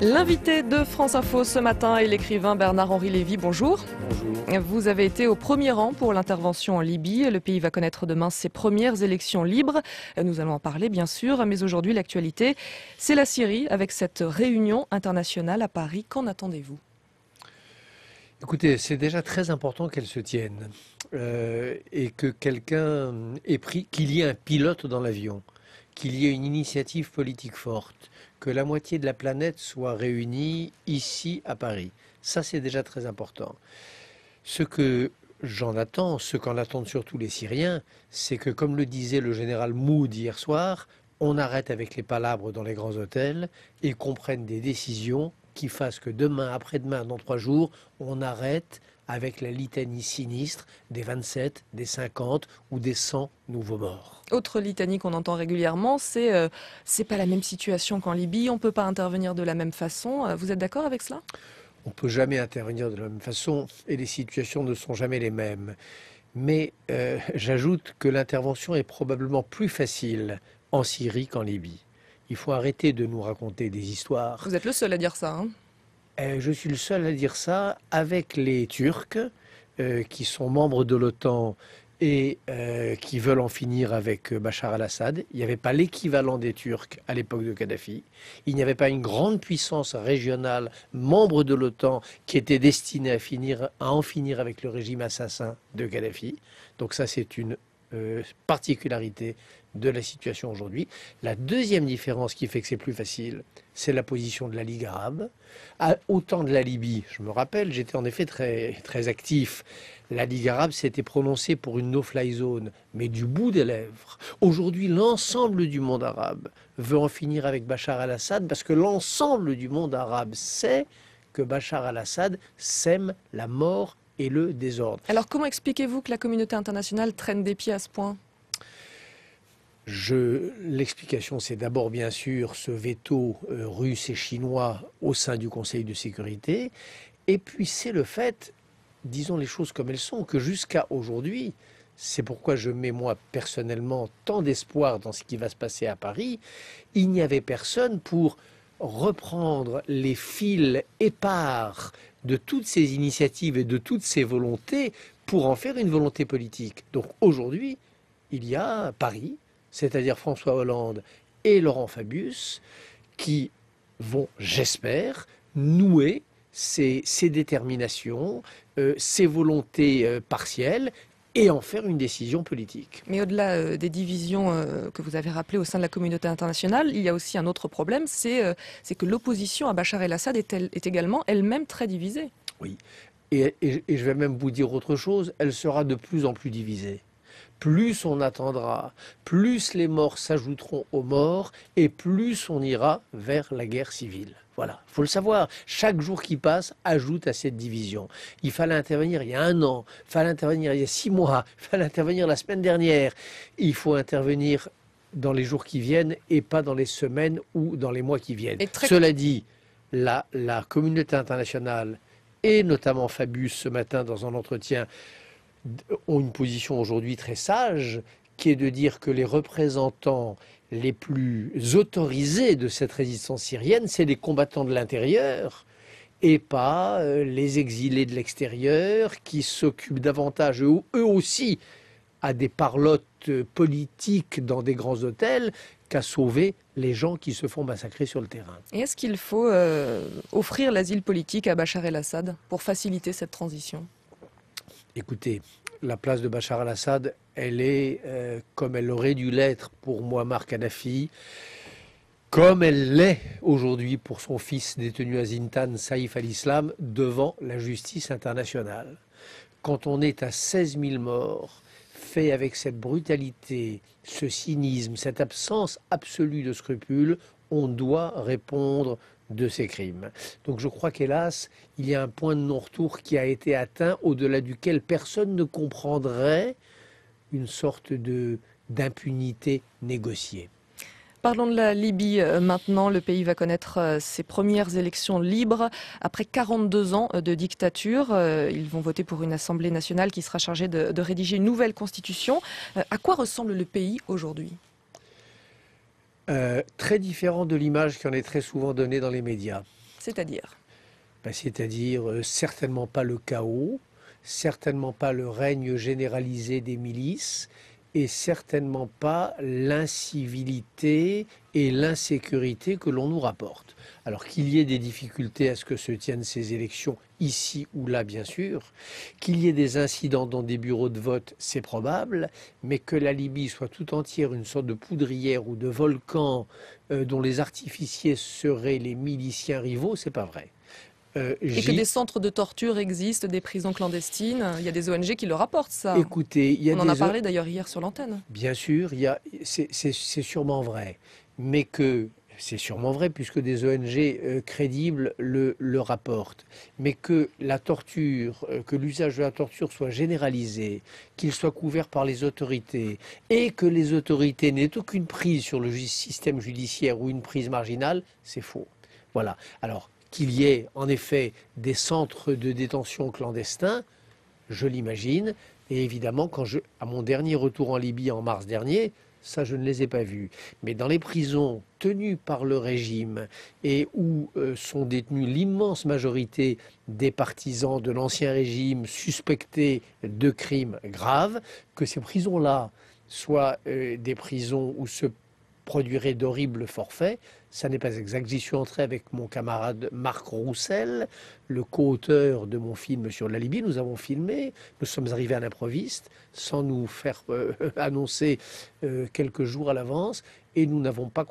L'invité de France Info ce matin est l'écrivain Bernard-Henri Lévy. Bonjour. Bonjour. Vous avez été au premier rang pour l'intervention en Libye. Le pays va connaître demain ses premières élections libres. Nous allons en parler bien sûr, mais aujourd'hui l'actualité, c'est la Syrie avec cette réunion internationale à Paris. Qu'en attendez-vous ? Écoutez, c'est déjà très important qu'elle se tienne et que quelqu'un ait pris, qu'il y ait un pilote dans l'avion, qu'il y ait une initiative politique forte, que la moitié de la planète soit réunie ici à Paris. Ça, c'est déjà très important. Ce que j'en attends, ce qu'en attendent surtout les Syriens, c'est que, comme le disait le général Mood hier soir, on arrête avec les palabres dans les grands hôtels et qu'on prenne des décisions qui fassent que demain, après-demain, dans 3 jours, on arrête avec la litanie sinistre des 27, des 50 ou des 100 nouveaux morts. Autre litanie qu'on entend régulièrement, c'est pas la même situation qu'en Libye, on ne peut pas intervenir de la même façon. Vous êtes d'accord avec cela ? On ne peut jamais intervenir de la même façon et les situations ne sont jamais les mêmes. Mais j'ajoute que l'intervention est probablement plus facile en Syrie qu'en Libye. Il faut arrêter de nous raconter des histoires. Vous êtes le seul à dire ça, hein ? Je suis le seul à dire ça avec les Turcs qui sont membres de l'OTAN et qui veulent en finir avec Bachar al-Assad. Il n'y avait pas l'équivalent des Turcs à l'époque de Kadhafi. Il n'y avait pas une grande puissance régionale, membre de l'OTAN, qui était destinée à en finir avec le régime assassin de Kadhafi. Donc ça, c'est une particularité de la situation aujourd'hui. La deuxième différence qui fait que c'est plus facile, c'est la position de la Ligue arabe. Au temps de la Libye, je me rappelle, j'étais en effet très actif. La Ligue arabe s'était prononcée pour une no-fly zone, mais du bout des lèvres. Aujourd'hui, l'ensemble du monde arabe veut en finir avec Bachar al-Assad parce que l'ensemble du monde arabe sait que Bachar al-Assad sème la mort et le désordre. Alors comment expliquez-vous que la communauté internationale traîne des pieds à ce point ? L'explication, c'est d'abord bien sûr ce veto russe et chinois au sein du Conseil de sécurité. Et puis c'est le fait, disons les choses comme elles sont, que jusqu'à aujourd'hui, c'est pourquoi je mets moi personnellement tant d'espoir dans ce qui va se passer à Paris, il n'y avait personne pour reprendre les fils épars de toutes ces initiatives et de toutes ces volontés pour en faire une volonté politique. Donc aujourd'hui, il y a Paris, c'est-à-dire François Hollande et Laurent Fabius, qui vont, j'espère, nouer ces déterminations, ces volontés partielles, et en faire une décision politique. Mais au-delà des divisions que vous avez rappelées au sein de la communauté internationale, il y a aussi un autre problème, c'est que l'opposition à Bachar el-Assad est également elle-même très divisée. Oui, et je vais même vous dire autre chose, elle sera de plus en plus divisée. Plus on attendra, plus les morts s'ajouteront aux morts et plus on ira vers la guerre civile. Voilà, il faut le savoir. Chaque jour qui passe ajoute à cette division. Il fallait intervenir il y a 1 an, il fallait intervenir il y a 6 mois, il fallait intervenir la semaine dernière. Il faut intervenir dans les jours qui viennent et pas dans les semaines ou dans les mois qui viennent. Cela dit, la communauté internationale et notamment Fabius ce matin dans un entretien ont une position aujourd'hui très sage, qui est de dire que les représentants les plus autorisés de cette résistance syrienne, c'est les combattants de l'intérieur et pas les exilés de l'extérieur qui s'occupent davantage, eux aussi, à des parlottes politiques dans des grands hôtels qu'à sauver les gens qui se font massacrer sur le terrain. Et est-ce qu'il faut offrir l'asile politique à Bachar el-Assad pour faciliter cette transition ? Écoutez, la place de Bachar al-Assad, elle est, comme elle aurait dû l'être pour Mouammar Kadhafi, comme elle l'est aujourd'hui pour son fils détenu à Zintan, Saïf al-Islam, devant la justice internationale. Quand on est à 16 000 morts, fait avec cette brutalité, ce cynisme, cette absence absolue de scrupules, on doit répondre de ces crimes. Donc je crois qu'hélas, il y a un point de non-retour qui a été atteint au-delà duquel personne ne comprendrait une sorte d'impunité négociée. Parlons de la Libye maintenant. Le pays va connaître ses premières élections libres. Après 42 ans de dictature, ils vont voter pour une assemblée nationale qui sera chargée de rédiger une nouvelle constitution. À quoi ressemble le pays aujourd'hui ? Très différent de l'image qui en est très souvent donnée dans les médias. C'est-à-dire? C'est-à-dire certainement pas le chaos, certainement pas le règne généralisé des milices et certainement pas l'incivilité et l'insécurité que l'on nous rapporte. Alors qu'il y ait des difficultés à ce que se tiennent ces élections, ici ou là bien sûr, qu'il y ait des incidents dans des bureaux de vote, c'est probable, mais que la Libye soit tout entière une sorte de poudrière ou de volcan dont les artificiers seraient les miliciens rivaux, c'est pas vrai. Et que des centres de torture existent, des prisons clandestines. Il y a des ONG qui le rapportent, ça. Écoutez, il y a On en a parlé d'ailleurs hier sur l'antenne. Bien sûr, c'est sûrement vrai, mais que c'est sûrement vrai puisque des ONG crédibles le rapportent, mais que la torture, que l'usage de la torture soit généralisé, qu'il soit couvert par les autorités et que les autorités n'aient aucune prise sur le système judiciaire ou une prise marginale, c'est faux. Voilà. Alors, qu'il y ait en effet des centres de détention clandestins, je l'imagine, et évidemment, à mon dernier retour en Libye en mars dernier, ça je ne les ai pas vus. Mais dans les prisons tenues par le régime et où sont détenus l'immense majorité des partisans de l'ancien régime suspectés de crimes graves, que ces prisons-là soient des prisons où se produiraient d'horribles forfaits, ça n'est pas exact. J'y suis entré avec mon camarade Marc Roussel, le co-auteur de mon film sur la Libye. Nous avons filmé, nous sommes arrivés à l'improviste, sans nous faire annoncer quelques jours à l'avance, et nous n'avons pas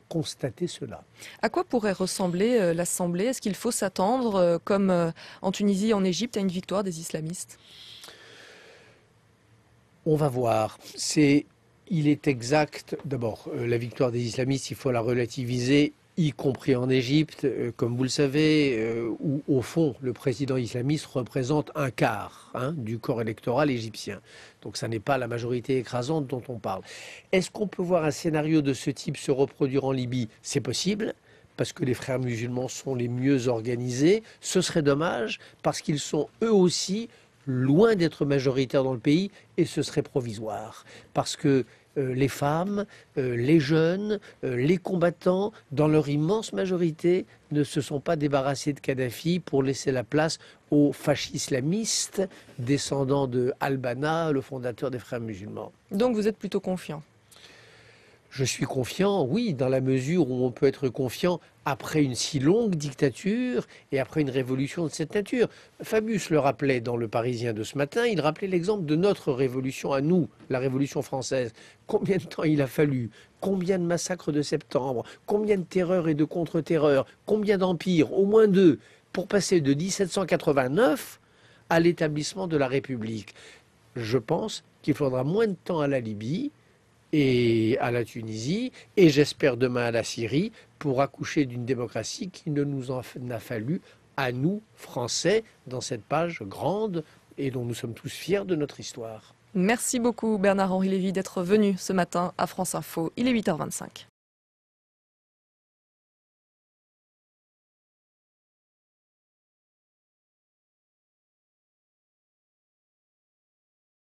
constaté cela. À quoi pourrait ressembler l'Assemblée? Est-ce qu'il faut s'attendre, comme en Tunisie et en Égypte, à une victoire des islamistes? On va voir. Il est exact, d'abord, la victoire des islamistes, il faut la relativiser, y compris en Égypte, comme vous le savez, où au fond, le président islamiste représente un quart du corps électoral égyptien. Donc ça n'est pas la majorité écrasante dont on parle. Est-ce qu'on peut voir un scénario de ce type se reproduire en Libye? C'est possible, parce que les frères musulmans sont les mieux organisés. Ce serait dommage, parce qu'ils sont eux aussi loin d'être majoritaires dans le pays, et ce serait provisoire. Parce que les femmes, les jeunes, les combattants, dans leur immense majorité, ne se sont pas débarrassés de Kadhafi pour laisser la place aux fascistes islamistes, descendants de Al-Banna, le fondateur des Frères musulmans. Donc vous êtes plutôt confiant? Je suis confiant, oui, dans la mesure où on peut être confiant après une si longue dictature et après une révolution de cette nature. Fabius le rappelait dans Le Parisien de ce matin, il rappelait l'exemple de notre révolution à nous, la Révolution française. Combien de temps il a fallu? Combien de massacres de septembre? Combien de terreurs et de contre-terreurs? Combien d'empires? Au moins 2, pour passer de 1789 à l'établissement de la République. Je pense qu'il faudra moins de temps à la Libye et à la Tunisie, et j'espère demain à la Syrie, pour accoucher d'une démocratie qui ne nous en a fallu à nous, Français, dans cette page grande et dont nous sommes tous fiers de notre histoire. Merci beaucoup Bernard-Henri Lévy d'être venu ce matin à France Info. Il est 8h25.